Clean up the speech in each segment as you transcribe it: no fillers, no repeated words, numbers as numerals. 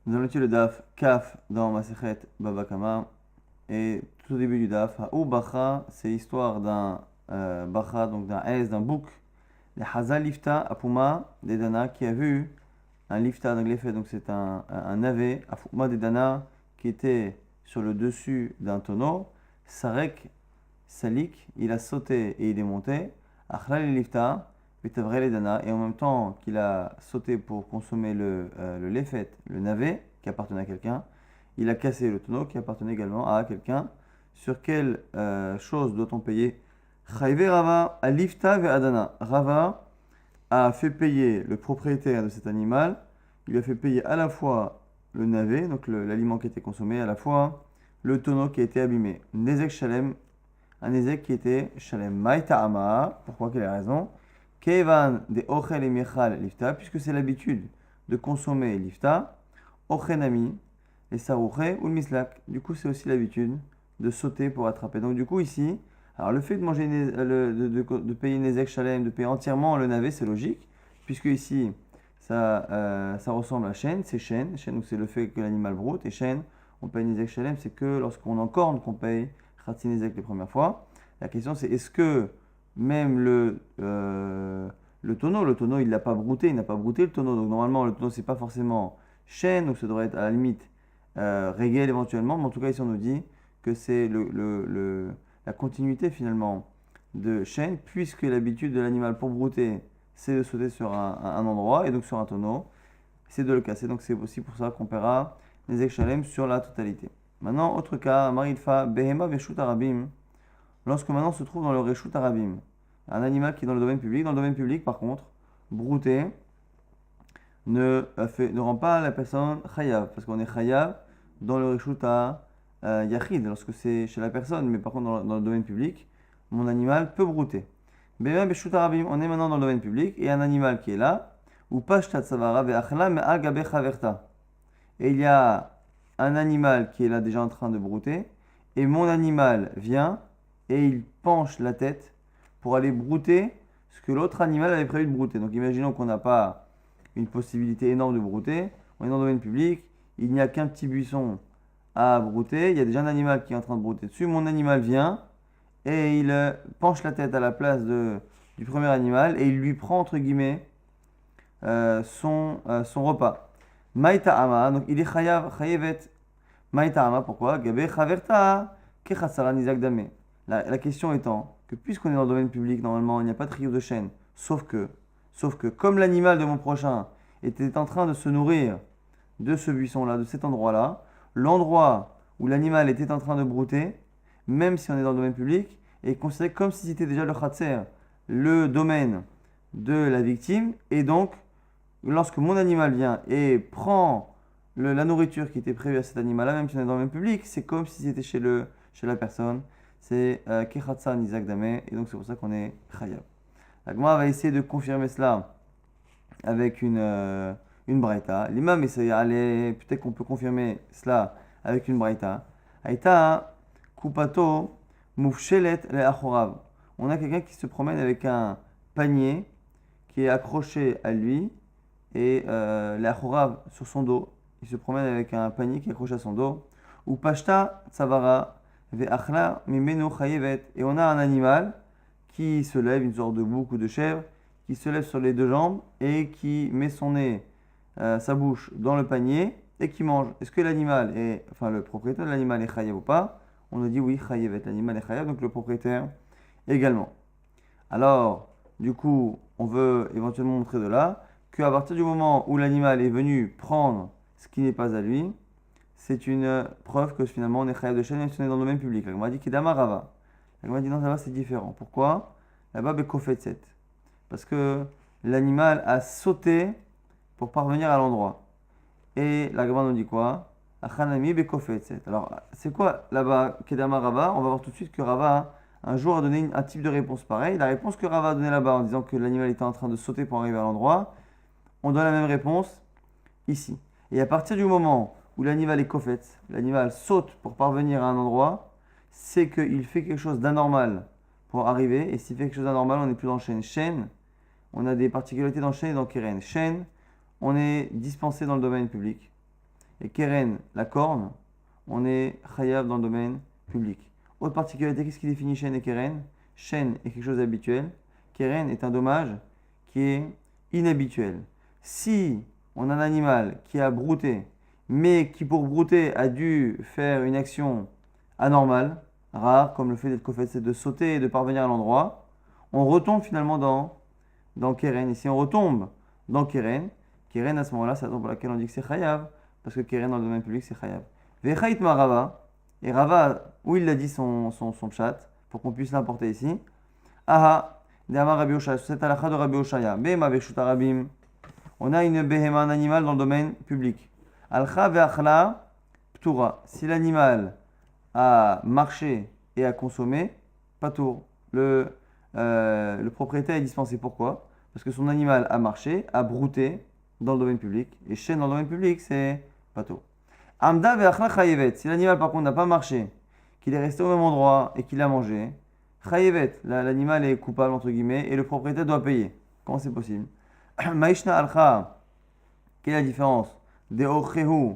Nous allons étudier le daf Kaf dans Masechet Baba Kama. Et tout au début du daf, Ha'ou Bacha, c'est l'histoire d'un Bacha, donc d'un Aes, d'un bouc, les Hazal Lifta Apuma des Dana, qui a vu un Lifta, donc l'effet, donc c'est un navet, Apuma des Dana, qui était sur le dessus d'un tonneau, Sarek Salik, il a sauté et il est monté, Achlal Lifta, Vitavre les Dana, et en même temps qu'il a sauté pour consommer le lefet, le navet, qui appartenait à quelqu'un, il a cassé le tonneau qui appartenait également à quelqu'un. Sur quelle chose doit-on payer? Chayve Rava alifta ve adana. Rava a fait payer le propriétaire de cet animal. Il a fait payer à la fois le navet, donc l'aliment qui était consommé, à la fois le tonneau qui a été abîmé. Nezek shalem, un nezek qui était shalem maïta ama. Pourquoi? Quelle est la raison? Kevan de ochel et michal lifta, puisque c'est l'habitude de consommer lifta. Ochenami, les sarouchés ou le mislak. Du coup, c'est aussi l'habitude de sauter pour attraper. Donc, du coup, ici, alors le fait de manger de payer Nezek Shalem, de payer entièrement le navet, c'est logique, puisque ici, ça ressemble à chêne, c'est chêne. Chêne, donc c'est le fait que l'animal broute, et chêne, on paye Nezek Shalem, c'est que lorsqu'on en corne qu'on paye Khatsi Nezek les premières fois. La question, c'est est-ce que même le tonneau, il l'a pas brouté, il n'a pas brouté le tonneau, donc normalement, le tonneau, c'est pas forcément chêne, donc ça devrait être à la limite régel éventuellement, mais en tout cas ici on nous dit que c'est la continuité finalement de chêne, puisque l'habitude de l'animal pour brouter, c'est de sauter sur un endroit, et donc sur un tonneau, c'est de le casser, donc c'est aussi pour ça qu'on paiera les Echalem sur la totalité. Maintenant, autre cas, Marilfa, Behema Veshut Arabim, lorsque maintenant se trouve dans le Reshut Arabim, un animal qui est dans le domaine public, par contre, brouter, ne rend pas la personne chayav, parce qu'on est chayav dans le reshuta yachid, lorsque c'est chez la personne, mais par contre dans le domaine public, mon animal peut brouter. Bema beshuta rabim, on est maintenant dans le domaine public, et un animal qui est là, ou pashtat savara ve'achla me'al gabe chaverta. Et il y a un animal qui est là déjà en train de brouter, et mon animal vient, et il penche la tête pour aller brouter ce que l'autre animal avait prévu de brouter. Donc imaginons qu'on n'a pas une possibilité énorme de brouter. On est dans le domaine public, il n'y a qu'un petit buisson à brouter, il y a déjà un animal qui est en train de brouter dessus. Mon animal vient et il penche la tête à la place du premier animal et il lui prend entre guillemets son repas. Maïta ama, donc il est chayevet. Maïta ama, pourquoi? Gabe chaverta kechatsara nizak dame. La question étant que puisqu'on est dans le domaine public, normalement il n'y a pas de trio de chaîne, sauf que comme l'animal de mon prochain était en train de se nourrir de ce buisson-là, de cet endroit-là, l'endroit où l'animal était en train de brouter, même si on est dans le domaine public, est considéré comme si c'était déjà le khatser, le domaine de la victime. Et donc, lorsque mon animal vient et prend la nourriture qui était prévue à cet animal-là, même si on est dans le domaine public, c'est comme si c'était chez la personne. C'est Kechatsa Nizak Dame, et donc c'est pour ça qu'on est Khayab. La Gemara va essayer de confirmer cela avec une braïta. L'imam essaie, allez, peut-être qu'on peut confirmer cela avec une braïta. Aïta, kupato, mufshelet le achorav. On a quelqu'un qui se promène avec un panier qui est accroché à lui et le achorav sur son dos. Il se promène avec un panier qui est accroché à son dos. Ou pashta tsavara ve'achla mimenu chayevet. Et on a un animal qui se lève, une sorte de bouc ou de chèvre, qui se lève sur les deux jambes et qui met son nez, sa bouche dans le panier et qui mange. Est-ce que l'animal est, enfin le propriétaire de l'animal est chayev ou pas? On a dit oui, chayevet, l'animal est chayev, donc le propriétaire également. Alors, du coup, on veut éventuellement montrer de là qu'à partir du moment où l'animal est venu prendre ce qui n'est pas à lui, c'est une preuve que finalement on est chayev de chaîne même si on est dans le domaine public. La Gemara dit Kidama Rava. La Gemara dit non, là-bas c'est différent. Pourquoi? Là-bas, Bekofetset. Parce que l'animal a sauté pour parvenir à l'endroit. Et la Gemara nous dit quoi? Achanami Bekofetset. Alors, c'est quoi là-bas, Kedama Rava? On va voir tout de suite que Rava, un jour, a donné un type de réponse pareil. La réponse que Rava a donnée là-bas en disant que l'animal était en train de sauter pour arriver à l'endroit, on donne la même réponse ici. Et à partir du moment où l'animal est kofet, l'animal saute pour parvenir à un endroit, c'est qu'il fait quelque chose d'anormal pour arriver. Et s'il fait quelque chose d'anormal, on n'est plus dans chêne. Chêne, on a des particularités dans chêne et dans keren. Chêne, on est dispensé dans le domaine public. et keren, la corne, on est chayav dans le domaine public. Autre particularité, qu'est-ce qui définit shen et keren? Shen est quelque chose d'habituel, keren est un dommage qui est inhabituel. Si on a un animal qui a brouté, mais qui pour brouter a dû faire une action anormale, rare, comme le fait d'être kofet, c'est de sauter et de parvenir à l'endroit, on retombe finalement dans keren. Et si on retombe dans keren, keren à ce moment-là, c'est la raison pour laquelle on dit que c'est chayav, parce que keren dans le domaine public c'est chayav. Vechait ma Rava, et Rava, où il a dit son pshat, pour qu'on puisse l'importer ici. Aha, De'amar Rabbi Oshaya, c'est halakha de Rabbi Oshaya. Behema veshuta rabim. On a une behema, un animal dans le domaine public. Alcha ve'achla ptura. Si l'animal a marché et a consommé, patour. Le propriétaire est dispensé. Pourquoi? Parce que son animal a marché, a brouté dans le domaine public. Et chêne dans le domaine public, c'est patour. Amda ve'achla chayevet. Si l'animal par contre n'a pas marché, qu'il est resté au même endroit et qu'il a mangé, chayevet, l'animal est coupable entre guillemets et le propriétaire doit payer. Comment c'est possible? Maishna alcha, quelle est la différence? De ochehu,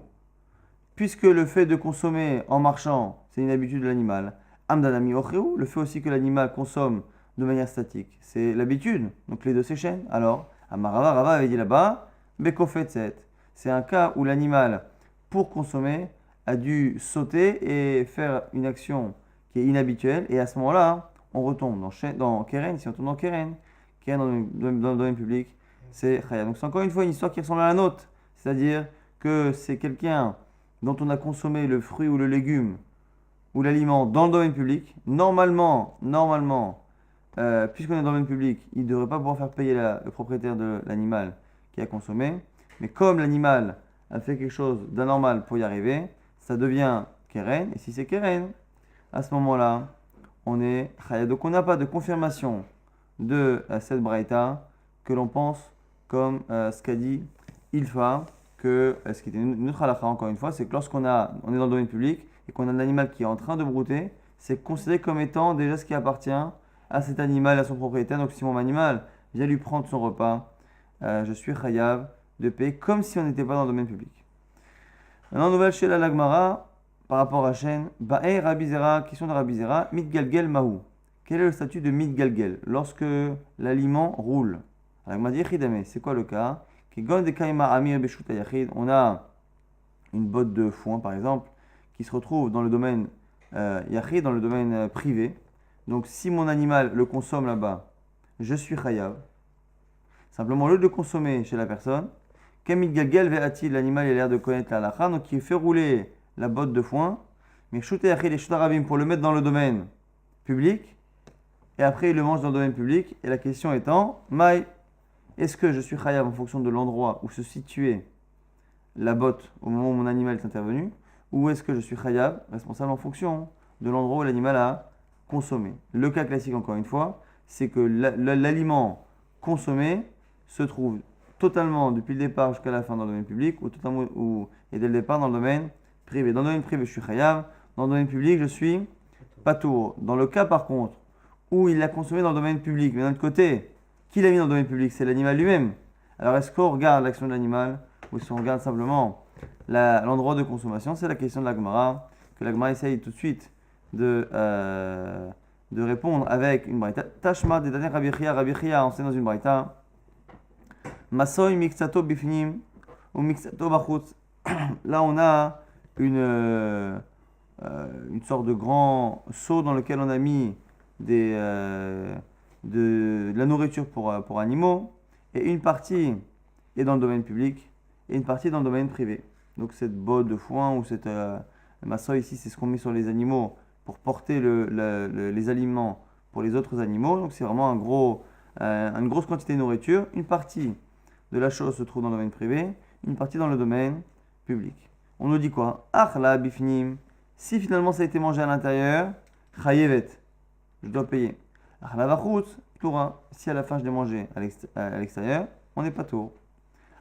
puisque le fait de consommer en marchant, c'est une habitude de l'animal. Amdanami ochehu, le fait aussi que l'animal consomme de manière statique, c'est l'habitude. Donc les deux s'échaînent. Alors, Amarava, Rava avait dit là-bas, bekofetzet, c'est un cas où l'animal, pour consommer, a dû sauter et faire une action qui est inhabituelle. Et à ce moment-là, on retombe dans keren. Si on tombe dans keren dans le domaine public, c'est chaya. Donc c'est encore une fois une histoire qui ressemble à la nôtre. C'est-à-dire que c'est quelqu'un dont on a consommé le fruit ou le légume ou l'aliment dans le domaine public. Normalement, puisqu'on est dans le domaine public, il ne devrait pas pouvoir faire payer le propriétaire de l'animal qui a consommé. Mais comme l'animal a fait quelque chose d'anormal pour y arriver, ça devient keren. Et si c'est keren, à ce moment-là, on est chaya. Donc on n'a pas de confirmation de cette braïta que l'on pense comme ce qu'a dit Ilfa, que ce qui était une autre halakha encore une fois, c'est que lorsqu'on est dans le domaine public et qu'on a un animal qui est en train de brouter, c'est considéré comme étant déjà ce qui appartient à cet animal, à son propriétaire. Donc si mon animal vient lui prendre son repas, je suis chayav de payer comme si on n'était pas dans le domaine public. Maintenant, nouvelle chez la Lagmara par rapport à Shen. Ba'e Rabbi Zera, question de Rabbi Zera, mitgalgel mahu. Quel est le statut de mitgalgel lorsque l'aliment roule? Alors, m'a dit c'est quoi le cas? On a une botte de foin par exemple qui se retrouve dans le domaine yachid, dans le domaine privé. Donc si mon animal le consomme là-bas, je suis chayav. Simplement, au lieu de le consommer chez la personne, Kamid Galgal ve'atil, l'animal il a l'air de connaître la halakha, donc il fait rouler la botte de foin, mais shute yachid et shutarabim pour le mettre dans le domaine public, et après il le mange dans le domaine public, et la question étant, Maï, est-ce que je suis chayav en fonction de l'endroit où se situait la botte au moment où mon animal est intervenu, ou est-ce que je suis chayav responsable en fonction de l'endroit où l'animal a consommé? Le cas classique, encore une fois, c'est que l'aliment consommé se trouve totalement depuis le départ jusqu'à la fin dans le domaine public et dès le départ dans le domaine privé. Dans le domaine privé, je suis chayav. Dans le domaine public, je suis patour. Dans le cas, par contre, où il l'a consommé dans le domaine public, mais d'un autre côté, qui l'a mis dans le domaine public? C'est l'animal lui-même. Alors, est-ce qu'on regarde l'action de l'animal ou est-ce qu'on regarde simplement l'endroit de consommation? C'est la question de la Gemara, que la Gemara essaye tout de suite de répondre avec une braïta. Tashma de Daner Rabbi Chia enseigne dans une braïta. Masoy mixato bifnim ou mixato bachutz. Là, on a une sorte de grand seau dans lequel on a mis de la nourriture pour animaux, et une partie est dans le domaine public et une partie est dans le domaine privé. Donc cette botte de foin ou cette massoy ici, c'est ce qu'on met sur les animaux pour porter les aliments pour les autres animaux. Donc c'est vraiment une grosse quantité de nourriture. Une partie de la chose se trouve dans le domaine privé, une partie dans le domaine public. On nous dit quoi? Achla bifnim. Si finalement ça a été mangé à l'intérieur, chayevet, je dois payer. Achla bachutz, toura. Si à la fin je l'ai mangé à l'extérieur, on n'est pas tour.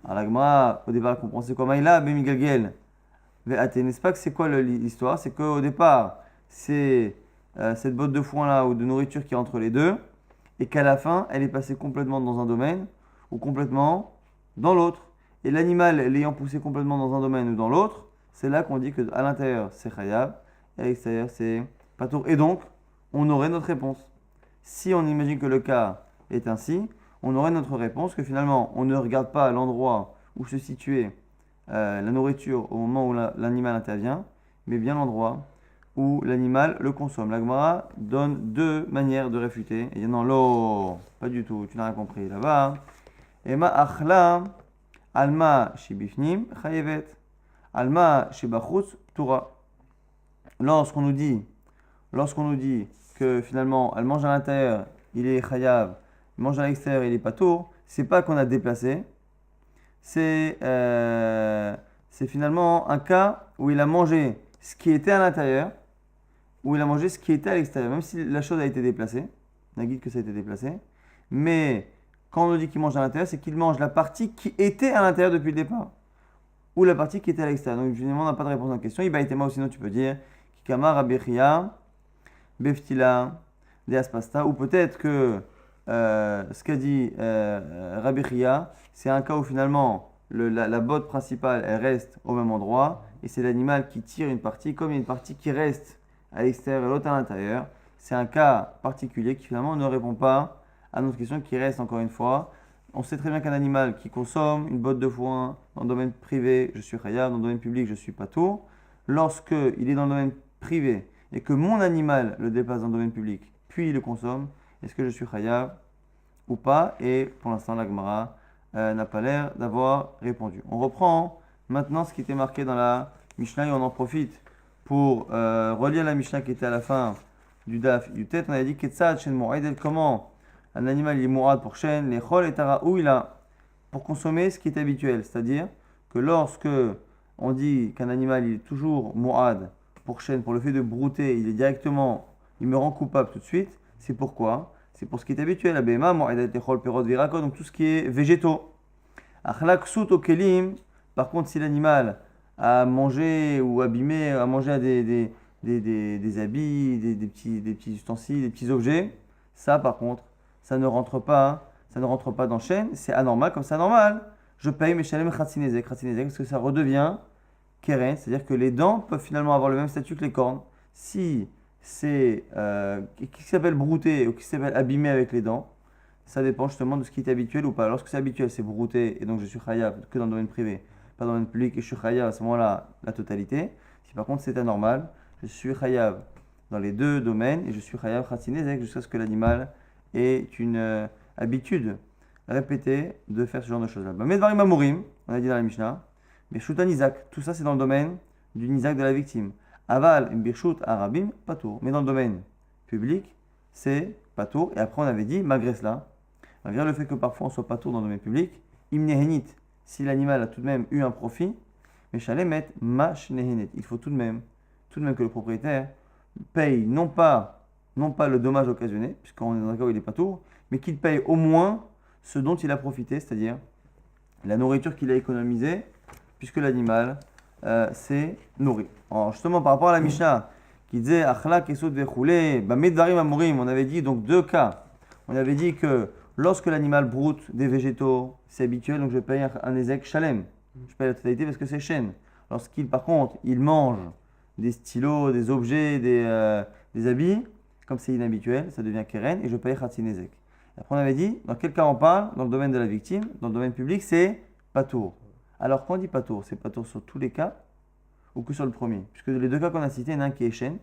Alors la Gemara, au départ, elle comprend c'est quoi Maïla, Bemigalgel. N'est-ce pas que c'est quoi l'histoire? C'est qu'au départ, c'est cette botte de foin là ou de nourriture qui est entre les deux, et qu'à la fin, elle est passée complètement dans un domaine ou complètement dans l'autre. Et l'animal l'ayant poussé complètement dans un domaine ou dans l'autre, c'est là qu'on dit qu'à l'intérieur c'est Chayav et à l'extérieur c'est Patour. Et donc, on aurait notre réponse. Si on imagine que le cas est ainsi, on aurait notre réponse que finalement on ne regarde pas l'endroit où se situait la nourriture au moment où l'animal intervient, mais bien l'endroit où l'animal le consomme. La Gemara donne deux manières de réfuter. Et dit non, l'eau, pas du tout, tu n'as rien compris là-bas. Ema achla alma shibifnim chayevet alma shibachutz tura. Lorsqu'on nous dit que finalement elle mange à l'intérieur, il est chayav, il mange à l'extérieur, il est patour, c'est pas qu'on a déplacé, c'est finalement un cas où il a mangé ce qui était à l'intérieur, où il a mangé ce qui était à l'extérieur, même si la chose a été déplacée, on a dit que ça a été déplacé, mais quand on nous dit qu'il mange à l'intérieur, c'est qu'il mange la partie qui était à l'intérieur depuis le départ, ou la partie qui était à l'extérieur. Donc finalement, on n'a pas de réponse à la question. Ibaïtema ou sinon tu peux dire Kikama Rabechia, Beftila, Deaspasta, ou peut-être que ce qu'a dit Rabechia, c'est un cas où finalement la botte principale elle reste au même endroit et c'est l'animal qui tire une partie, comme il y a une partie qui reste à l'extérieur et l'autre à l'intérieur. C'est un cas particulier qui finalement ne répond pas à notre question qui reste encore une fois. On sait très bien qu'un animal qui consomme une botte de foin dans le domaine privé, je suis chayav, dans le domaine public, je suis patour. Lorsque il est dans le domaine privé et que mon animal le déplace dans le domaine public, puis il le consomme, est-ce que je suis chayav ou pas? Et pour l'instant, la Gemara n'a pas l'air d'avoir répondu. On reprend maintenant ce qui était marqué dans la Mishnah et on en profite pour relire la Mishnah qui était à la fin du Daf du Tet. On avait dit Ketzad Shen Mo'edel, comment un animal il est mourad pour Shen, les Chol et Tara, où il a pour consommer ce qui est habituel. C'est-à-dire que lorsque on dit qu'un animal il est toujours mourad pour Shen, pour le fait de brouter, il est directement, il me rend coupable tout de suite, c'est pourquoi? C'est pour ce qui est habituel. Abema, Mo'edet Echol Perot Virako, donc tout ce qui est végétaux. Achlak Sout Okelim, par contre, si l'animal a mangé ou abîmé, a mangé à des habits, des petits ustensiles, des petits objets, ça par contre, ça ne rentre pas dans Shen, c'est anormal, comme c'est anormal. Je paye mes shalem khatsinezek, parce que ça redevient keren, c'est-à-dire que les dents peuvent finalement avoir le même statut que les cornes. Si c'est qui s'appelle brouter ou qui s'appelle abîmer avec les dents, ça dépend justement de ce qui est habituel ou pas. Lorsque c'est habituel, c'est brouter, et donc je suis chayav que dans le domaine privé, pas dans le domaine public, et je suis chayav à ce moment-là la totalité. Si par contre c'est anormal, je suis chayav dans les deux domaines, et je suis chayav khatsinezek jusqu'à ce que l'animal ait une habitude répétée de faire ce genre de choses-là. Medvarim Amurim, on a dit dans la Mishnah, Birshut Nizak, tout ça c'est dans le domaine du Nizak de la victime. Aval, Birshut Arabim, Patour. Mais dans le domaine public, c'est Patour. Et après on avait dit, malgré cela, malgré le fait que parfois on soit Patour dans le domaine public, Imnehenit, si l'animal a tout de même eu un profit, mais Shalemet Mashnehenet, il faut tout de même que le propriétaire paye non pas le dommage occasionné, puisqu'on est dans un cas où il est Patour, mais qu'il paye au moins ce dont il a profité, c'est-à-dire la nourriture qu'il a économisée, puisque l'animal s'est nourri. Alors justement, par rapport à la Mishnah, qui disait Achla Kesut Vechoulé, Medvarim Amurim, on avait dit donc deux cas. On avait dit que lorsque l'animal broute des végétaux, c'est habituel, donc je paye un ézek shalem. Je paye la totalité parce que c'est chêne. Lorsqu'il, par contre, il mange des stylos, des objets, des habits, comme c'est inhabituel, ça devient keren, et je paye khatsin ezek. Après, on avait dit, dans quel cas on parle? Dans le domaine de la victime, dans le domaine public, c'est patour. Alors, quand on dit patour, c'est patour sur tous les cas ou que sur le premier? Puisque les deux cas qu'on a cités, il y en a un qui est chêne,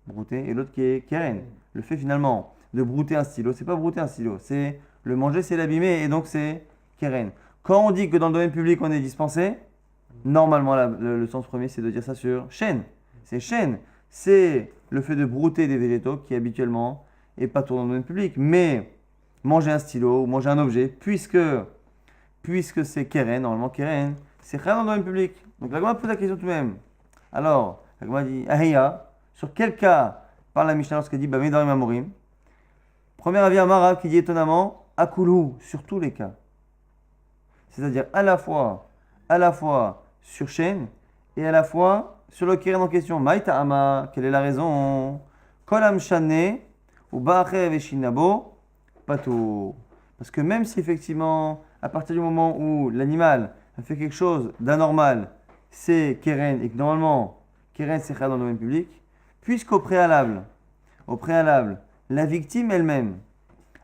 brouté, et l'autre qui est keren. Le fait finalement de brouter un stylo, c'est pas brouter un stylo, c'est le manger, c'est l'abîmer, et donc c'est keren. Quand on dit que dans le domaine public, on est dispensé, normalement, le sens premier, c'est de dire ça sur chêne. C'est chêne, c'est le fait de brouter des végétaux qui habituellement est patour dans le domaine public, mais manger un stylo ou manger un objet, puisque c'est keren, normalement keren, c'est rien dans le domaine public. Donc la Gemara pose la question tout de même. Alors, la Gemara dit, Ahiya, sur quel cas parle la Mishnah lorsqu'elle dit Bamedarim Amorim? Premier avis Amara qui dit étonnamment, Akulhu, sur tous les cas. C'est-à-dire à la fois sur chêne et à la fois sur le keren en question. Maïta Ama, quelle est la raison? Kolam Shane ou Ba'acher Veshinabo. Pato. Parce que même si effectivement, à partir du moment où l'animal a fait quelque chose d'anormal, c'est Keren et que normalement, Keren c'est dans le domaine public, puisqu'au préalable, la victime elle-même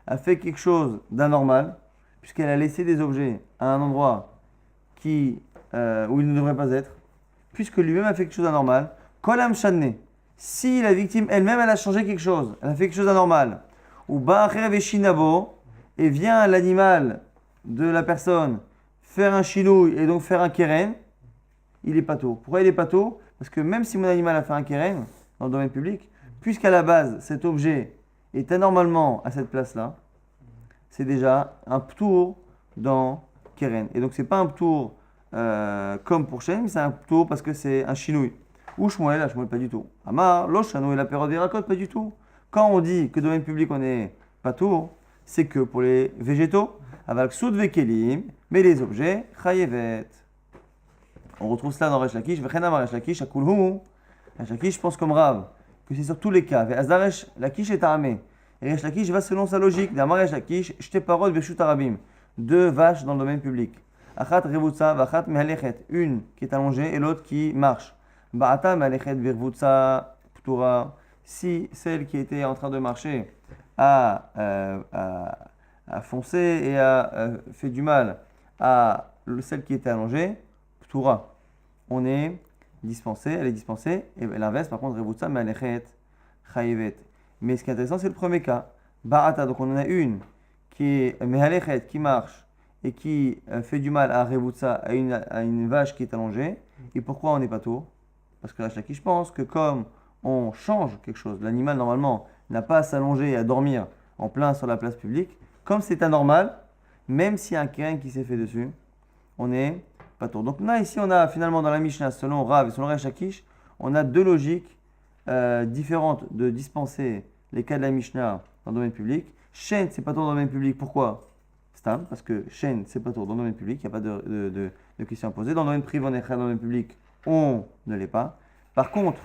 a fait quelque chose d'anormal, puisqu'elle a laissé des objets à un endroit où il ne devrait pas être, puisque lui-même a fait quelque chose d'anormal, Kolam Shadne, si la victime elle-même elle a changé quelque chose, elle a fait quelque chose d'anormal, ou Ba'achev et Shinabo, et vient l'animal de la personne faire un chinouille et donc faire un keren, il est pato. Pourquoi il est pato? Parce que même si mon animal a fait un keren dans le domaine public, puisqu'à la base cet objet est anormalement à cette place-là, c'est déjà un ptour dans keren. Et donc c'est pas un ptour comme pour Shen, mais c'est un ptour parce que c'est un chinouille. Ou Shmuel, pas du tout. Amar, l'Oshano et la période des racotes, pas du tout. Quand on dit que domaine public on est patour, c'est que pour les végétaux, avec soud vekelim, mais les objets, chayevet. On retrouve cela dans Resh Lakish, vechenam Resh Lakish, akulhu. Resh Lakish pense comme Rav, que c'est sur tous les cas. Ve'azar Resh Lakish est armé. Et Resh Lakish va selon sa logique. D'Amar Resh Lakish, shte parod beshut arabim. 2 vaches dans le domaine public. Achat revutza, vachat mehalechet. Une qui est allongée et l'autre qui marche. Ba'ata mehalechet virvutza ptura. Si celle qui était en train de marcher a foncé et a fait du mal à celle qui était allongée, ptura. On est dispensé, elle est dispensée, et l'inverse, par contre, revutza mehalechet chayevet. Mais ce qui est intéressant, c'est le premier cas. Ba'ata, donc on en a une qui est mehalechet, qui marche et qui fait du mal à revutza, à une vache qui est allongée. Et pourquoi on n'est pas tôt? Parce que là, je pense que comme on change quelque chose, l'animal normalement n'a pas à s'allonger et à dormir en plein sur la place publique, comme c'est anormal, même s'il y a un keren qui s'est fait dessus, on n'est pas tôt. Donc là, ici, on a finalement dans la Mishnah, selon Rav et selon Resh Lakish, on a 2 logiques différentes de dispenser les cas de la Mishnah dans le domaine public. Shen, c'est pas tôt dans le domaine public. Pourquoi? Stam, parce que Shen, c'est pas tôt dans le domaine public, il n'y a pas de question à poser. Dans le domaine privé, on est dans le domaine public, on ne l'est pas. Par contre,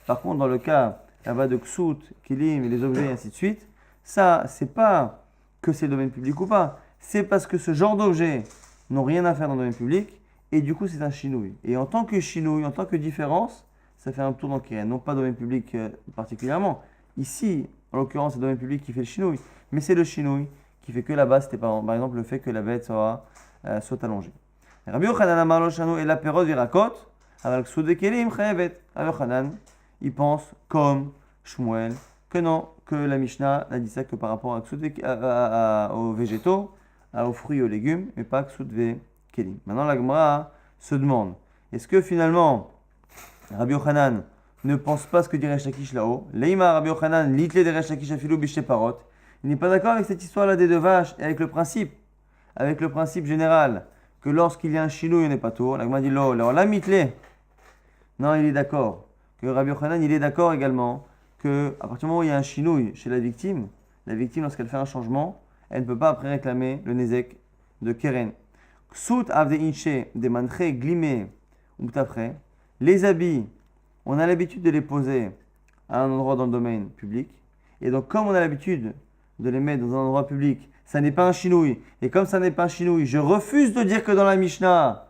dans le cas là-bas de Ksut, Kilim et les objets et ainsi de suite, ça, c'est pas que c'est le domaine public ou pas, c'est parce que ce genre d'objets n'ont rien à faire dans le domaine public et du coup c'est un chinouille. Et en tant que chinouille, en tant que différence, ça fait un tour dans Kiren, non pas domaine public particulièrement. Ici, en l'occurrence, c'est le domaine public qui fait le chinouille, mais c'est le chinouille qui fait que là-bas, c'était par exemple le fait que la bête soit allongée. Rabbi Yochanan amar lo shanu et la perot virakot, avec Ksut de Kelim chayevet. Rabbi Yochanan, il pense comme Shmuel que non, que la Mishnah n'a dit ça que par rapport à aux végétaux, aux fruits et aux légumes, mais pas Ksut ve Kelim. Maintenant, la Gemara se demande, est-ce que finalement, Rabbi Yochanan ne pense pas ce que dit Resh Lakish là-haut? Leima Rabbi Yochanan, litle de Resh Lakish afilu bishte parot. Il n'est pas d'accord avec cette histoire-là des 2 vaches et avec le principe général que lorsqu'il y a un chinouille, on n'est pas tôt. La Gemara dit lo, la mitle. Non, il est d'accord. Que Rabbi Yochanan, il est d'accord également que à partir du moment où il y a un chinouille chez la victime, lorsqu'elle fait un changement, elle ne peut pas après réclamer le nezek de Keren. Ksut avde inche de manche glimé ou après. Les habits, on a l'habitude de les poser à un endroit dans le domaine public. Et donc, comme on a l'habitude de les mettre dans un endroit public, ça n'est pas un chinouille. Et comme ça n'est pas un chinouille, je refuse de dire que dans la Mishnah,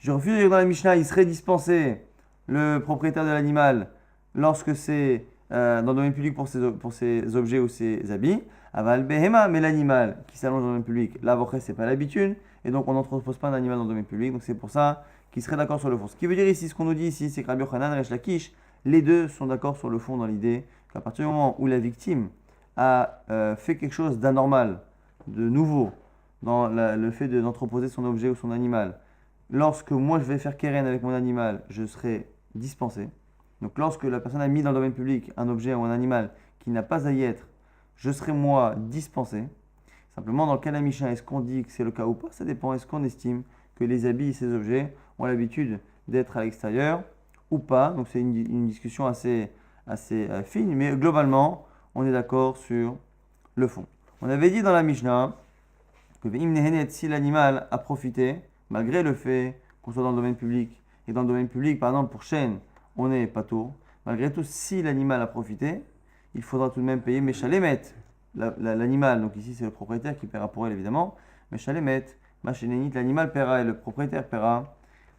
il serait dispensé le propriétaire de l'animal lorsque c'est dans le domaine public pour ses objets ou ses habits. Aval behema, mais l'animal qui s'allonge dans le domaine public, là, c'est pas l'habitude. Et donc, on n'entrepose pas un animal dans le domaine public. Donc, c'est pour ça qu'il serait d'accord sur le fond. Ce qui veut dire ici, ce qu'on nous dit ici, c'est que Rabbi Yochanan et Resh Lakish, les deux sont d'accord sur le fond dans l'idée qu'à partir du moment où la victime a fait quelque chose d'anormal, de nouveau, dans le fait d'entreposer son objet ou son animal, lorsque moi je vais faire keren avec mon animal, je serai dispensé. Donc lorsque la personne a mis dans le domaine public un objet ou un animal qui n'a pas à y être, je serai moi dispensé. Simplement, dans le cas de la Mishnah, est-ce qu'on dit que c'est le cas ou pas? Ça dépend. Est-ce qu'on estime que les habits et ces objets ont l'habitude d'être à l'extérieur ou pas? Donc c'est une discussion assez fine, mais globalement, on est d'accord sur le fond. On avait dit dans la Mishnah que si l'animal a profité, malgré le fait qu'on soit dans le domaine public, et dans le domaine public, par exemple pour chêne, on est pato, malgré tout, si l'animal a profité, il faudra tout de même payer Meshalemet, l'animal, donc ici c'est le propriétaire qui paiera pour elle évidemment, Meshalemet, Machénénite, l'animal paiera et le propriétaire paiera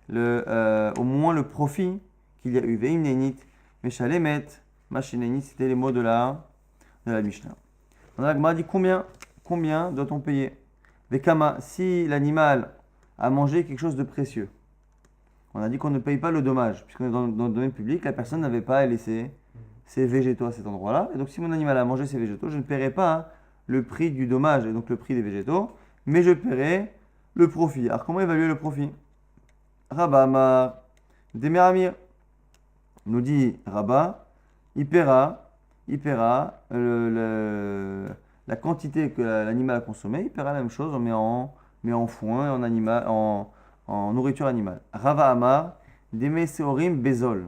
au moins le profit qu'il y a eu. Veim nenit, meshalemet, machinenit, c'était les mots de la Mishnah. On a dit combien doit-on payer? Vekama, si l'animal a mangé quelque chose de précieux. On a dit qu'on ne paye pas le dommage, puisqu'on est dans le domaine public, la personne n'avait pas à laisser ses végétaux à cet endroit-là. Et donc si mon animal a mangé ses végétaux, je ne paierai pas le prix du dommage, et donc le prix des végétaux, mais je paierai le profit. Alors comment évaluer le profit? Rabba Amar Demeramir nous dit Rabba, il paiera la quantité que l'animal a consommée, il paiera la même chose, on met en foin, en nourriture animale. Rava Amar, Deme Seorim Bezol.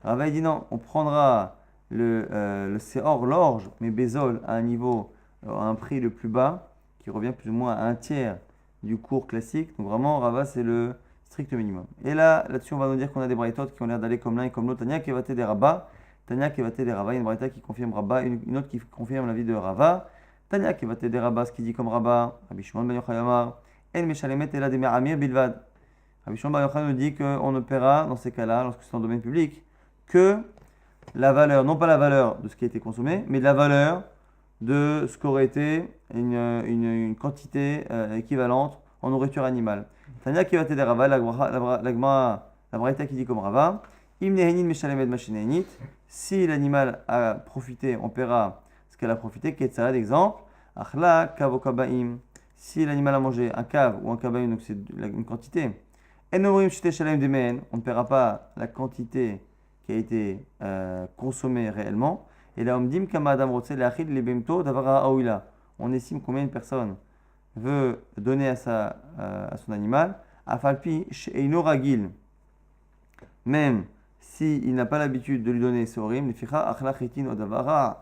Rava il dit non, on prendra le Seor, l'orge, mais Bezol à un prix le plus bas, qui revient plus ou moins à un tiers du cours classique. Donc vraiment, Rava c'est le strict minimum. Et là-dessus, on va nous dire qu'on a des braïtot qui ont l'air d'aller comme l'un et comme l'autre. Tania Kevate des Rabba, Tania Kevate des Rabba, une braïta qui confirme Rabba, une autre qui confirme l'avis de Rava. Tania Kevate des Rabba, ce qui dit comme Rabba, Rabbi Shimon ben Yochai Amar, El Meshalemet Ela de Me'amir Bilvad. Rabbi Shimon ben Yochai nous dit qu'on ne paiera, dans ces cas-là, lorsque c'est en domaine public, que la valeur, non pas la valeur de ce qui a été consommé, mais de la valeur de ce qu'aurait été une quantité équivalente en nourriture animale. Tania Kevate des Rabba, la braïta qui dit comme Rava, Im Nehenin Meshalemet Machinenit, si l'animal a profité, on paiera ce qu'elle a profité. Ketzad, exemple, Achla Kavokabaim, si l'animal a mangé un cave ou un kabaim, donc c'est une quantité. Enorim Shite Shalem Demen, on ne paiera pas la quantité qui a été consommée réellement. Et là, on me dit Kamadam Rotse Leachid Lebemto Davara Aouila. On estime combien une personne veut donner à son animal. Afalpi Sheino Ragil, même s'il n'a pas l'habitude de lui donner ce orim,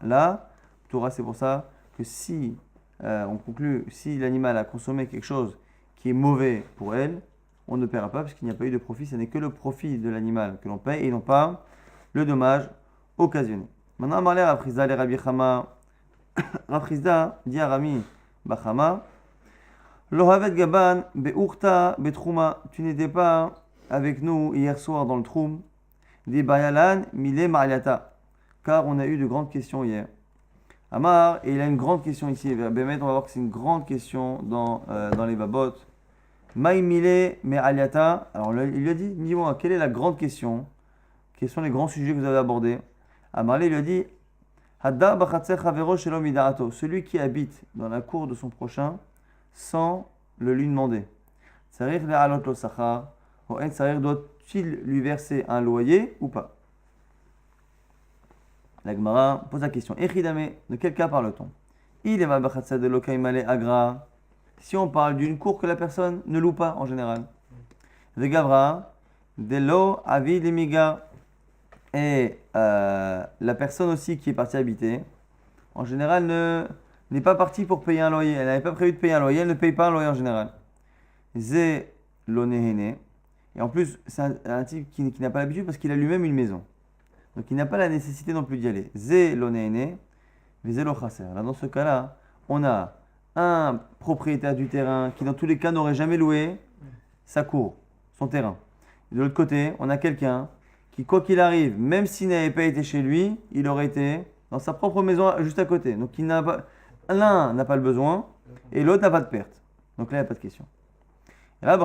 là, Torah, c'est pour ça que si on conclut, si l'animal a consommé quelque chose qui est mauvais pour elle, on ne paiera pas parce qu'il n'y a pas eu de profit, ce n'est que le profit de l'animal que l'on paye et non pas le dommage occasionné. Maintenant, Amarler Rafrizda, les Rabbi Chama, Rafrizda dit à Rami Bachama, Lohavet Gaban, Beurta, Betrouma, tu n'étais pas avec nous hier soir dans le Troum, des Bayalan, Mile Mariata, car on a eu de grandes questions hier. Amar, et il a une grande question ici, Bémet, on va voir que c'est une grande question dans les Babot. Maï Mile Mariata, alors il lui a dit, dis-moi, quelle est la grande question? Quels sont les grands sujets que vous avez abordés? Amar, il lui a dit, Hadda Bachatser Chavero Shelom Idarato, celui qui habite dans la cour de son prochain sans le lui demander. Sarir le alot lo sachar, ou en sarir doit-il lui verser un loyer ou pas? La Gemara pose la question. Echidame, de quel cas parle-t-on? Il est mabachatsa de lokaimale agra. Si on parle d'une cour que la personne ne loue pas en général. Vegavra, de lo avi lemiga. Et la personne aussi qui est partie habiter, en général, n'est pas partie pour payer un loyer. Elle n'avait pas prévu de payer un loyer, elle ne paye pas un loyer en général. Ze lonehene. Et en plus, c'est un type qui n'a pas l'habitude parce qu'il a lui-même une maison. Donc il n'a pas la nécessité non plus d'y aller. Ze lonehene, ze lo chaser. Là, dans ce cas-là, on a un propriétaire du terrain qui, dans tous les cas, n'aurait jamais loué sa cour, son terrain. Et de l'autre côté, on a quelqu'un qui, quoi qu'il arrive, même s'il n'avait pas été chez lui, il aurait été dans sa propre maison juste à côté. Donc l'un n'a pas le besoin et l'autre n'a pas de perte. Donc là, il n'y a pas de question. Et là,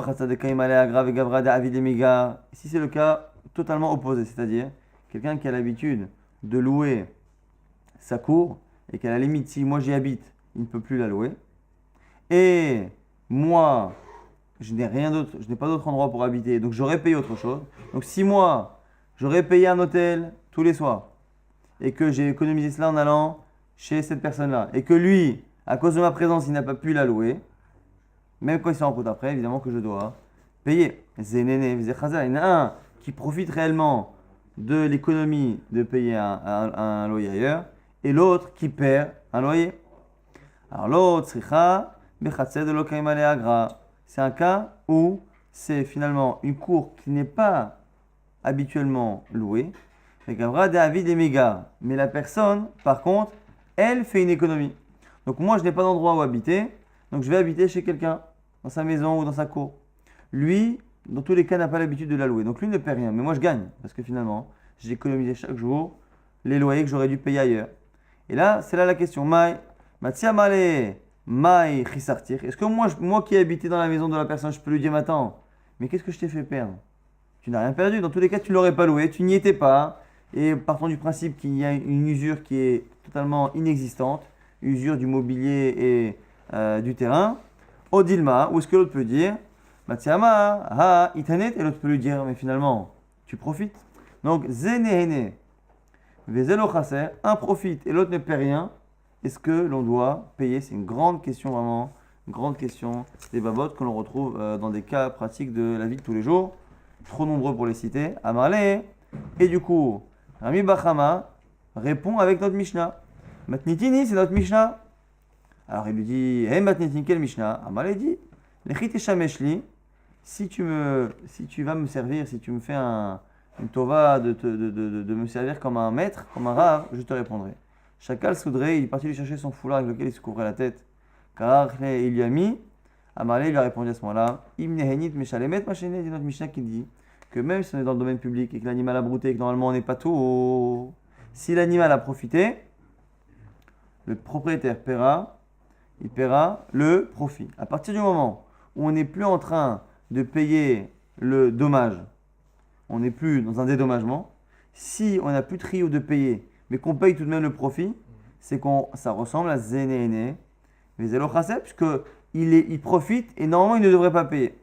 ici, c'est le cas totalement opposé, c'est-à-dire quelqu'un qui a l'habitude de louer sa cour et qu'à la limite, si moi j'y habite, il ne peut plus la louer. Et moi, je n'ai rien d'autre, je n'ai pas d'autre endroit pour habiter, donc j'aurais payé autre chose. Donc si moi, j'aurais payé un hôtel tous les soirs et que j'ai économisé cela en allant chez cette personne-là et que lui, à cause de ma présence, il n'a pas pu la louer, même quand il s'en route après, évidemment que je dois payer. Zénéné, Zéchaza, il y en a un qui profite réellement de l'économie de payer un loyer ailleurs et l'autre qui perd un loyer. Alors l'autre, c'est un cas où c'est finalement une cour qui n'est pas habituellement louée, mais la personne, par contre, elle fait une économie. Donc moi, je n'ai pas d'endroit où habiter, donc je vais habiter chez quelqu'un, dans sa maison ou dans sa cour. Lui, dans tous les cas, n'a pas l'habitude de la louer. Donc lui ne paie rien, mais moi je gagne, parce que finalement, j'ai économisé chaque jour les loyers que j'aurais dû payer ailleurs. Et là, c'est là la question. Matia male, mai chisartir. Est-ce que moi qui ai habité dans la maison de la personne, je peux lui dire, mais attends, mais qu'est-ce que je t'ai fait perdre? Tu n'as rien perdu. Dans tous les cas, tu ne l'aurais pas loué, tu n'y étais pas. Et partons du principe qu'il y a une usure qui est totalement inexistante, usure du mobilier et du terrain. Odilma, ou est-ce que l'autre peut dire, Matsiama, ha, itanet, et l'autre peut lui dire, mais finalement, tu profites. Donc, zenehene, vezelo chaser, un profite et l'autre ne paie rien. Est-ce que l'on doit payer? C'est une grande question, vraiment, une grande question des babotes que l'on retrouve dans des cas pratiques de la vie de tous les jours. Trop nombreux pour les citer. Amarle, et du coup, Rami Bachama répond avec notre Mishnah. Matnitini, c'est notre Mishnah. Alors il lui dit, hey Matnitini, quel Mishnah? Amarle dit, Lechit eshameshli, si tu vas me servir, si tu me fais une tova de me servir comme un maître, comme un rave, je te répondrai. Chakal Soudré, il est parti lui chercher son foulard avec lequel il se couvrait la tête. Car il lui a mis, Amarle lui a répondu à ce moment-là, Imnehenit Meshalemet Machene, dit notre Mishnah qui dit que même si on est dans le domaine public et que l'animal a brouté et que normalement on n'est pas tout, si l'animal a profité, le propriétaire il paiera le profit. À partir du moment où on n'est plus en train de payer le dommage, on n'est plus dans un dédommagement, si on n'a plus de trio de payer, mais qu'on paye tout de même le profit, c'est ça ressemble à Zénéné, mais Zélo Chassé, puisqu'il profite et normalement il ne devrait pas payer.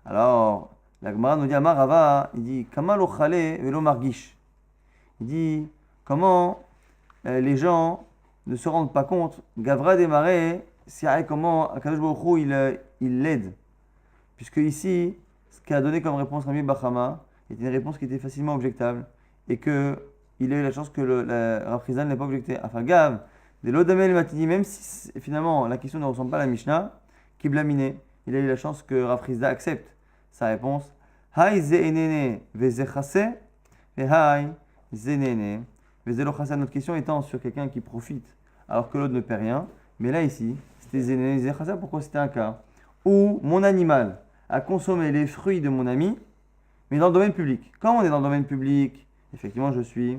Alors, la Gemara nous dit Amar Rava, il dit Kamal ochale velo margish. Il dit comment les gens ne se rendent pas compte, Gavra démarré, comment Akadosh Baruch Hu, il l'aide. Puisque ici, ce qu'a donné comme réponse Rami Bachama était une réponse qui était facilement objectable et que il a eu la chance que la Rav Chizan n'ait pas objecté. Enfin, Gav, de l'Odamel Matidi, même si finalement la question ne ressemble pas à la Mishnah, qui blaminé, il a eu la chance que Rav Chizda accepte sa réponse. Hay ze'enene vezechase, et hay ze'enene vezelochase. Notre question étant sur quelqu'un qui profite alors que l'autre ne paie rien. Mais là, ici, c'était ze'enene vezechase. Pourquoi c'était un cas où mon animal a consommé les fruits de mon ami, mais dans le domaine public. Quand on est dans le domaine public, effectivement, je suis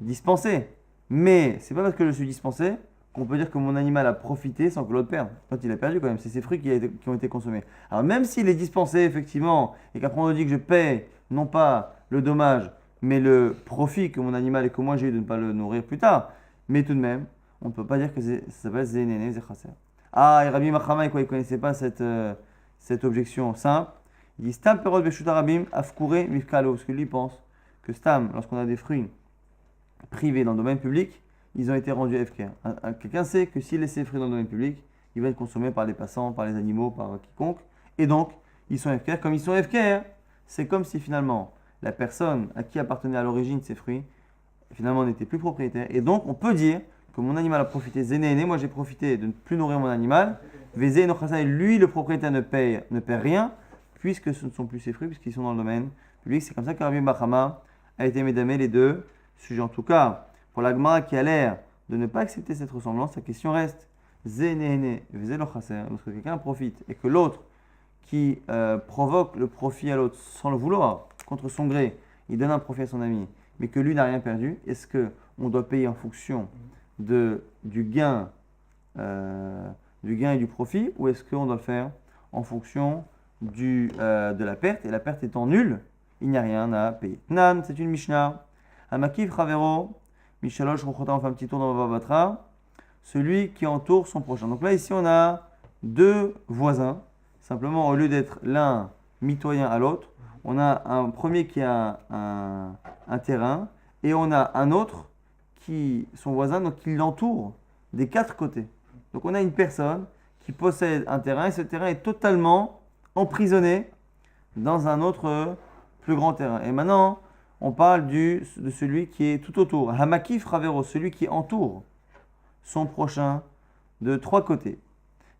dispensé. Mais c'est pas parce que je suis dispensé qu'on peut dire que mon animal a profité sans que l'autre perde. Quand il a perdu quand même, c'est ses fruits qui ont été consommés. Alors même s'il est dispensé effectivement, et qu'après on nous dit que je paie non pas le dommage, mais le profit que mon animal et que moi j'ai eu de ne pas le nourrir plus tard, mais tout de même, on ne peut pas dire que ça s'appelle Zénéné, Zéchaser. Ah, et Rabbi Machama, il ne connaissait pas cette objection simple. Il dit Stam perot beshuta rabim afkure mifkalo, parce que lui pense que Stam, lorsqu'on a des fruits privés dans le domaine public, ils ont été rendus FK. Quelqu'un sait que s'il laisse ses fruits dans le domaine public, il va être consommé par les passants, par les animaux, par quiconque. Et donc, ils sont FK. Comme ils sont FK, c'est comme si finalement la personne à qui appartenait à l'origine ces fruits, finalement n'était plus propriétaire. Et donc, on peut dire que mon animal a profité. Zéné, moi j'ai profité de ne plus nourrir mon animal. Vezé et lui, le propriétaire ne paie rien, puisque ce ne sont plus ses fruits, puisqu'ils sont dans le domaine public. C'est comme ça que Rabbi Bachama a été médamé les deux sujets. En tout cas, pour la Gemara qui a l'air de ne pas accepter cette ressemblance, la question reste Zénéné, Vezelo Chaser, lorsque quelqu'un profite et que l'autre qui provoque le profit à l'autre sans le vouloir, contre son gré, il donne un profit à son ami, mais que lui n'a rien perdu, est-ce qu'on doit payer en fonction du gain et du profit, ou est-ce qu'on doit le faire en fonction de la perte, et la perte étant nulle, il n'y a rien à payer. Nan, c'est une Mishnah. Amakif Ravero, Michalosh Rochota, on fait un petit tour dans Bavatra, celui qui entoure son prochain. Donc là, ici, on a deux voisins. Simplement, au lieu d'être l'un mitoyen à l'autre, on a un premier qui a un terrain et on a un autre son voisin, donc qui l'entoure des quatre côtés. Donc on a une personne qui possède un terrain et ce terrain est totalement emprisonné dans un autre plus grand terrain. Et maintenant, on parle de celui qui est tout autour. Hamakif Ravero, celui qui entoure son prochain de trois côtés.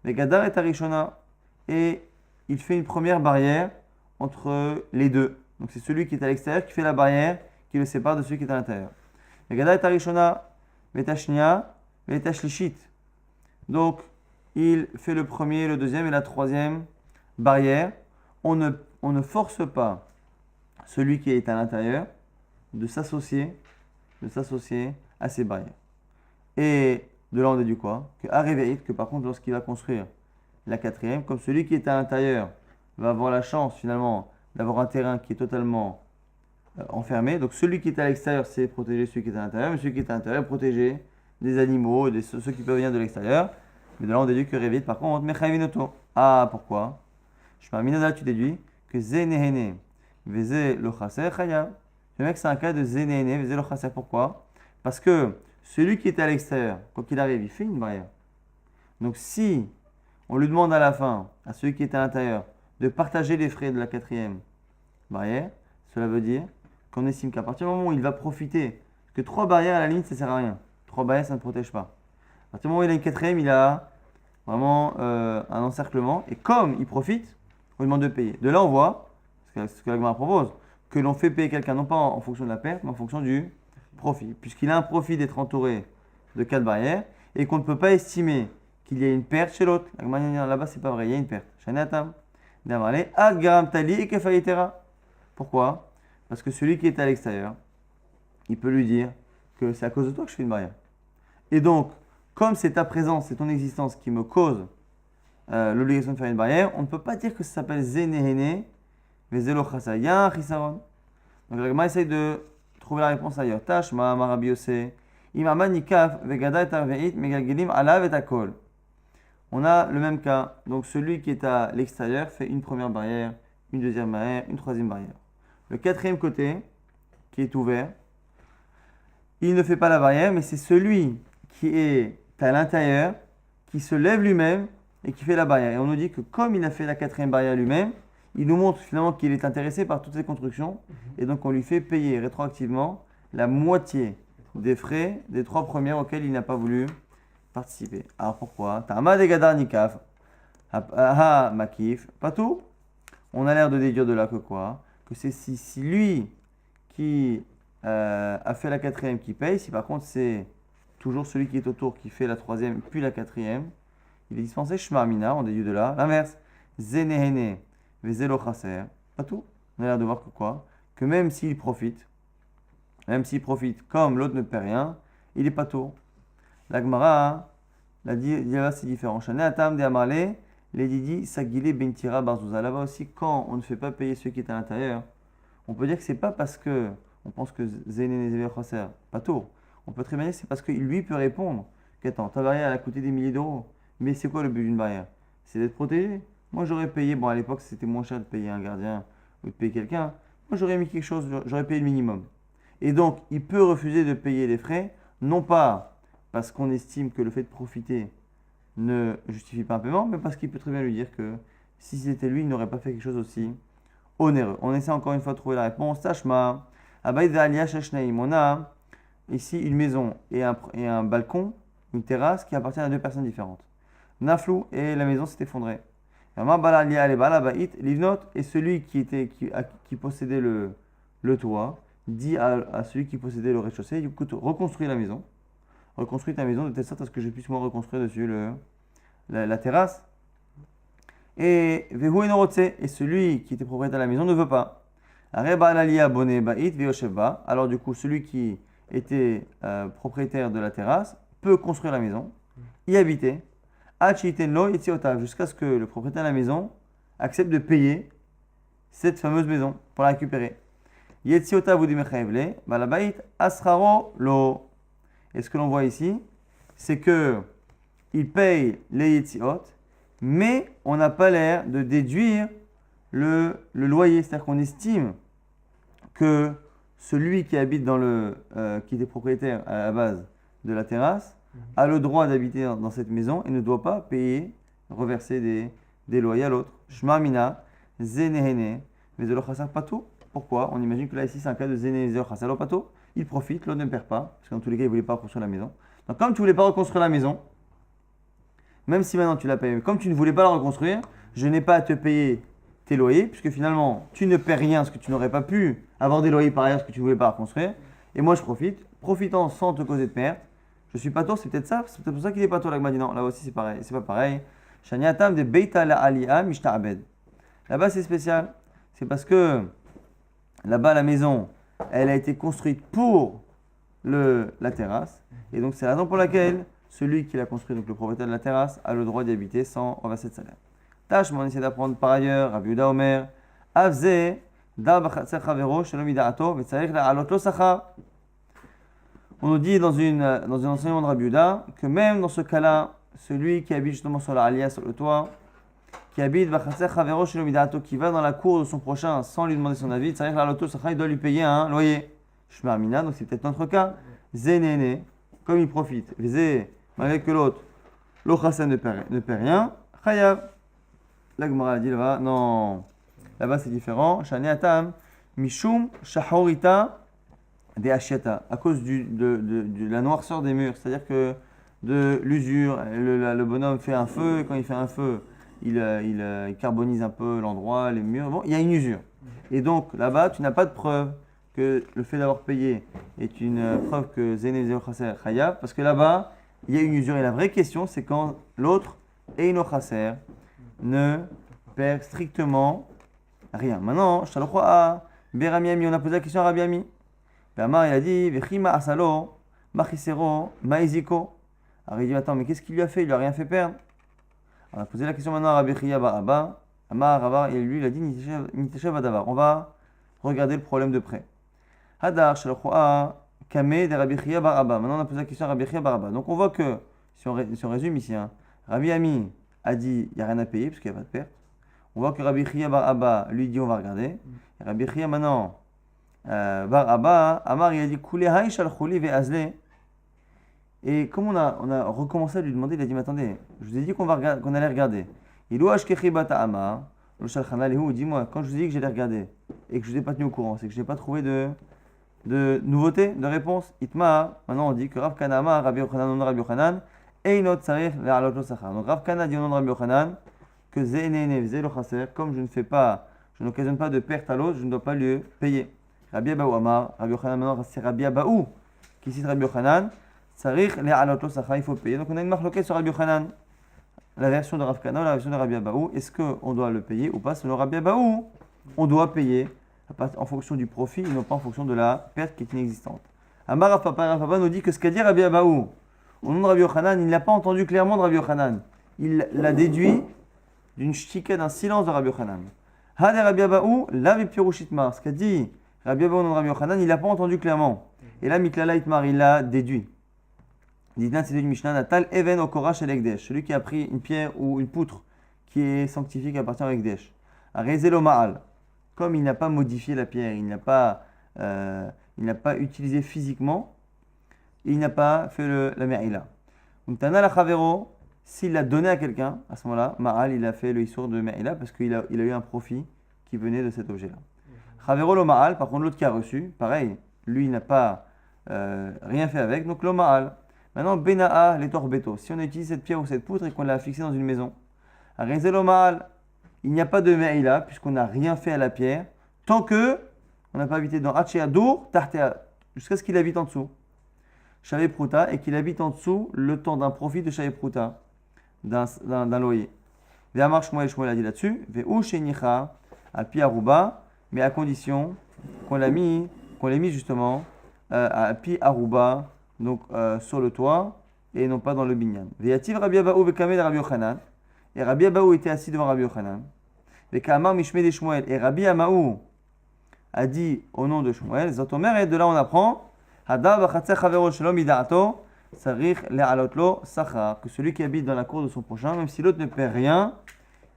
Les Gadar et Tarishona, et il fait une première barrière entre les deux. Donc c'est celui qui est à l'extérieur qui fait la barrière qui le sépare de celui qui est à l'intérieur. Les Gadar et Tarishona, Vetashnia, Vetashlishit. Donc il fait le premier, le deuxième et la troisième barrière. On on ne force pas celui qui est à l'intérieur de s'associer à ces barrières. Et de là, on déduit quoi? Que Arévéit, que par contre, lorsqu'il va construire la quatrième, comme celui qui est à l'intérieur va avoir la chance finalement d'avoir un terrain qui est totalement enfermé. Donc celui qui est à l'extérieur, c'est protéger celui qui est à l'intérieur, mais celui qui est à l'intérieur, protéger des animaux, ceux qui peuvent venir de l'extérieur. Mais de là, on déduit que Révéit, par contre, Mechayvinoto. Ah, pourquoi? Je m'en minada, tu déduis que Zénéhéné, Vézé lo chaser chayav. Le mec, c'est un cas de Zénéhéné, Vézé lo chaser. Pourquoi? Parce que celui qui est à l'extérieur, quand il arrive, il fait une barrière. Donc si on lui demande à la fin, à celui qui est à l'intérieur, de partager les frais de la quatrième barrière, cela veut dire qu'on estime qu'à partir du moment où il va profiter, parce que 3 barrières à la limite, ça ne sert à rien. 3 barrières, ça ne protège pas. À partir du moment où il a une quatrième, il a vraiment un encerclement. Et comme il profite, on lui demande de payer. De là, on voit, ce que la Gemara propose, que l'on fait payer quelqu'un non pas en fonction de la perte, mais en fonction du profit. Puisqu'il a un profit d'être entouré de 4 barrières et qu'on ne peut pas estimer qu'il y a une perte chez l'autre. La Gemara dit là-bas, c'est pas vrai, il y a une perte. Shanatam, Damarle, Ad Garam Tali et Kefayetera. Pourquoi? Parce que celui qui est à l'extérieur, il peut lui dire que c'est à cause de toi que je fais une barrière. Et donc, comme c'est ta présence, c'est ton existence qui me cause l'obligation de faire une barrière, on ne peut pas dire que ça s'appelle Zénéhéné, Vezelo Chasa. Il y a un Chisaron. Donc, la Gemara essaye de trouver la réponse ailleurs. Tashma, Marabi Yose, Imama Nikaf, Vegada et Arveit, Megalgelim, Alav et Akol. On a le même cas. Donc, celui qui est à l'extérieur fait une première barrière, une deuxième barrière, une troisième barrière. Le quatrième côté, qui est ouvert, il ne fait pas la barrière, mais c'est celui qui est à l'intérieur, qui se lève lui-même et qui fait la barrière. Et on nous dit que comme il a fait la quatrième barrière lui-même, il nous montre finalement qu'il est intéressé par toutes ces constructions. Et donc on lui fait payer rétroactivement la moitié des frais des 3 premières auxquelles il n'a pas voulu participer. Alors pourquoi? Ta'ama de gadar nikaf, ha makif, pas tout. On a l'air de déduire de là que quoi? Que c'est si lui qui a fait la quatrième qui paye, si par contre c'est toujours celui qui est autour qui fait la troisième puis la quatrième, il est dispensé shma mina, on déduit de là. L'inverse, zenehene vezelo chaser, pas tout. On a l'air de voir que quoi? Que même s'il profite comme l'autre ne paie rien, il est pas tout. La Gemara, la dit là c'est différent. Shane atam de amarle, les didi sagile bentira barzouza. Là-bas aussi, quand on ne fait pas payer ceux qui est à l'intérieur, on peut dire que c'est pas parce que on pense que zenehene vezelo chaser, pas tout. On peut très bien dire que c'est parce que lui peut répondre qu'attends, ta barrière elle a coûté des milliers d'euros. Mais c'est quoi le but d'une barrière? C'est d'être protégé. Moi j'aurais payé, bon à l'époque c'était moins cher de payer un gardien ou de payer quelqu'un. Moi j'aurais mis quelque chose, j'aurais payé le minimum. Et donc il peut refuser de payer les frais, non pas parce qu'on estime que le fait de profiter ne justifie pas un paiement, mais parce qu'il peut très bien lui dire que si c'était lui, il n'aurait pas fait quelque chose aussi onéreux. On essaie encore une fois de trouver la réponse. Tashma, Abaïd Alia Shashnaim. On a ici une maison et un balcon, une terrasse qui appartiennent à 2 personnes différentes. Naflou et la maison s'est effondrée. Et celui qui possédait le toit dit à celui qui possédait le rez-de-chaussée, écoute, reconstruis la maison. Reconstruis ta maison de telle sorte à ce que je puisse moi reconstruire dessus la terrasse. Et celui qui était propriétaire de la maison ne veut pas. Alors du coup, celui qui était propriétaire de la terrasse peut construire la maison, y habiter, jusqu'à ce que le propriétaire de la maison accepte de payer cette fameuse maison pour la récupérer. Et ce que l'on voit ici, c'est que il paye les yetziot, mais on n'a pas l'air de déduire le loyer. C'est-à-dire qu'on estime que celui qui habite qui était propriétaire à la base de la terrasse a le droit d'habiter dans cette maison et ne doit pas reverser des loyers à l'autre. Shma mina, zenehene, vezelo chasar pato. Pourquoi? On imagine que là ici c'est un cas de zenehene, vezelo chasar pato. Il profite, l'autre ne perd pas, parce que dans tous les cas il ne voulait pas reconstruire la maison. Donc comme tu ne voulais pas reconstruire la maison, même si maintenant tu la payes, comme tu ne voulais pas la reconstruire, je n'ai pas à te payer tes loyers, puisque finalement tu ne paies rien, parce que tu n'aurais pas pu avoir des loyers par ailleurs, parce que tu ne voulais pas reconstruire. Et moi je profite, profitant sans te causer de perte. Je suis pas tôt, c'est peut-être ça, c'est peut-être pour ça qu'il est pas tôt. Là, non, là aussi c'est pareil, c'est pas pareil. Shaniatam de Beita la Aliya Mishta'abed. Là-bas c'est spécial. c'est parce que là-bas, la maison, elle a été construite pour la terrasse. Et donc, c'est la raison pour laquelle celui qui l'a construit, donc le propriétaire de la terrasse, a le droit d'y habiter sans reverser de salaire. Tâche, on essaie d'apprendre par ailleurs, Rabbi Yehuda Omer, Avze, dar b'chatser chavero, shalom mida'ato, v'tzarich la'alot lo sachar. On nous dit dans un enseignement de Rabbi Yehuda que même dans ce cas-là, celui qui habite justement sur la alia, sur le toit, qui habite b'chatser chavero, shalom mida'ato, qui va dans la cour de son prochain sans lui demander son avis, tzarich la'alot lo sachar, il doit lui payer un loyer. Shmar mina, donc c'est peut-être notre cas. Zénéné, comme il profite, Zé, malgré que l'autre, l'Ochasen ne paie rien, Chayav. La Gemara dit là-bas, non, là-bas c'est différent. Shane Atam, Mishum, Shahorita, de Ashiata, à cause de la noirceur des murs, c'est-à-dire que de l'usure, le bonhomme fait un feu, et quand il fait un feu, il carbonise un peu l'endroit, les murs, bon, il y a une usure. Et donc là-bas, tu n'as pas de preuve que le fait d'avoir payé est une preuve que Zéné Zéo Chaser Chayav, parce que là-bas, il y a une usure. Et la vraie question, c'est quand l'autre, Eino Chaser, ne perd strictement rien. Maintenant, Shalokha, Beramiami, on a posé la question à Rabbi Ami. Amar, il a dit, Vechima Asalo, Machisero, Maiziko. Alors il dit, attends, mais qu'est-ce qu'il lui a fait? Il lui a rien fait perdre. On a posé la question maintenant à Rabbi Chia Bar Abba. Amar, Rabar, et lui, il a dit, Niteshev Adavar. On va regarder le problème de près. Hadar, Shalokha, Kame de Rabbi Chia Bar Abba. Maintenant, on a posé la question à Rabbi Chia Bar Abba. Donc on voit que, si on résume ici, hein, Rabbi Ami a dit il n'y a rien à payer parce qu'il n'y a pas de perte. On voit que Rabbi Chia Bar Abba lui dit on va regarder. Et Rabbi Chia maintenant, Bar Abba, Amar il a dit Koulé Haï Shalchouli ve Azle. Et comme on a recommencé à lui demander, il a dit mais attendez, je vous ai dit qu'on allait regarder. Il ouach kechi bata Amar, le Shalchana Lehu, dis-moi, quand je vous ai dit que j'allais regarder et que je ne vous ai pas tenu au courant, c'est que je n'ai pas trouvé de nouveauté, de réponse. Itma, maintenant on dit que Rav Kana Amar, Rabbi Yochanan, non Rabbi Yochanan. Donc Rav Kana dit au nom de Rabbi Yochanan que comme je n'occasionne pas de perte à l'autre, je ne dois pas lui payer. Rabbi Abaou Amar, Rabbi Yochanan maintenant c'est Rabbi Abaou qui cite Rabbi Yochanan, il faut payer. Donc on a une marque sur Rabbi Yochanan, la version de Rav Kana ou la version de Rabbi Abaou, est-ce qu'on doit le payer ou pas? Selon Rabbi Abaou, on doit payer en fonction du profit et non pas en fonction de la perte qui est inexistante. Amar Rav Papa nous dit que ce qu'a dit Rabbi Abaou au nom de Rabbi Yochanan, il n'a pas entendu clairement de Rabbi Yochanan. Il l'a déduit d'une shtika, d'un silence de Rabbi Yochanan. Hade Rabbi Abaou, la Pirushitmar. Ce qu'a dit Rabbi Abaou au nom de Rabbi Yochanan, il n'a pas entendu clairement. Et là, Miklala Itmar, il l'a déduit. Il dit, c'est du Mishnah, Natal Even Okora Shel Ekdesh. Celui qui a pris une pierre ou une poutre qui est sanctifiée, qui appartient au Ekdesh. A Rezelo Ma'al. Comme il n'a pas modifié la pierre, il n'a pas utilisé physiquement, il n'a pas fait la me'ila. Tana la chavero, s'il l'a donné à quelqu'un, à ce moment-là, Ma'al, il a fait le issour de me'ila parce qu'il a eu un profit qui venait de cet objet-là. Chavero lo Ma'al, par contre l'autre qui a reçu, pareil, lui il n'a pas rien fait avec, donc lo Ma'al. Maintenant, Bena'a, les torbeto. Si on utilise cette pierre ou cette poutre et qu'on l'a fixée dans une maison, Arezé lo Ma'al, il n'y a pas de me'ila puisqu'on n'a rien fait à la pierre, tant que on n'a pas habité dans Hachéa Dour, Tartea, jusqu'à ce qu'il habite en dessous. Shavé Pruta, et qu'il habite en dessous le temps d'un profit de Shavé Pruta, d'un loyer. Ve'amar Shmuel a dit là-dessus, Ve'u Shenicha, à Pi-Aruba, mais à condition qu'on l'ait mis justement à Pi-Aruba, donc sur le toit, et non pas dans le binyan. Ve'ativ Rabbi Abaou ve'kameh de Rabbi Yochanan, et Rabbi Abaou était assis devant Rabbi Yochanan. Ve'kamar Mishmeh de Shmuel, et Rabbi Amaou a dit au nom de Shmuel, Zotomer, et de là on apprend, que celui qui habite dans la cour de son prochain, même si l'autre ne paie rien,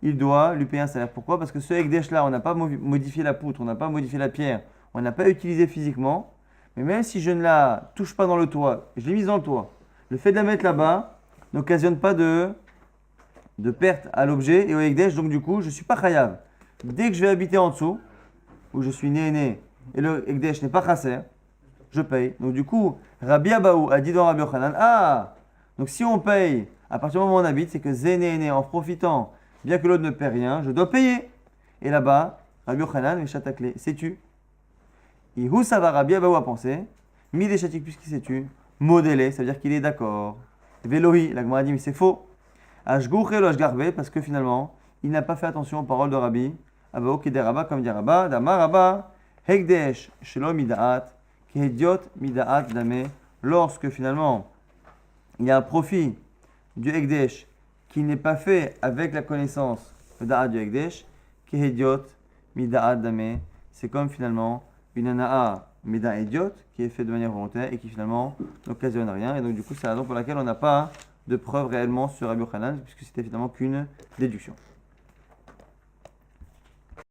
il doit lui payer un salaire. Pourquoi? Parce que ce Ekdesh là, on n'a pas modifié la poutre, on n'a pas modifié la pierre, on n'a pas utilisé physiquement, mais même si je ne la touche pas dans le toit, je l'ai mise dans le toit, le fait de la mettre là-bas n'occasionne pas de perte à l'objet et au Ekdesh, donc du coup, je ne suis pas chayav. Dès que je vais habiter en dessous, où je suis né, et le Ekdesh n'est pas chasser, je paye. Donc du coup, Rabbi Abaou a dit dans Rabbi Yochanan, donc si on paye, à partir du moment où on habite, c'est que Zéné, en profitant, bien que l'autre ne paie rien, je dois payer. Et là-bas, Rabbi Yochanan, mais chatakle, sais-tu? Et où ça va, Rabbi Abaou a pensé, mi des chatik puisqu'il sais-tu, modélé, ça veut dire qu'il est d'accord. Vélohi, la Gemara dit, mais c'est faux. Ashgouché lo ashgarbe, parce que finalement, il n'a pas fait attention aux paroles de Rabbi Aba okede Rabba, comme dit Rabba, Dama Rabba, Hekdesh, Shelo Midaat, Kehediot Midaat Dame, lorsque finalement il y a un profit du Hekdesh qui n'est pas fait avec la connaissance de Da'at du Hekdesh, Kehediot Midaat Dame, c'est comme finalement une ana'a Mida idiot qui est fait de manière volontaire et qui finalement n'occasionne rien. Et donc du coup c'est la raison pour laquelle on n'a pas de preuve réellement sur Rabbi Yochanan puisque c'était finalement qu'une déduction.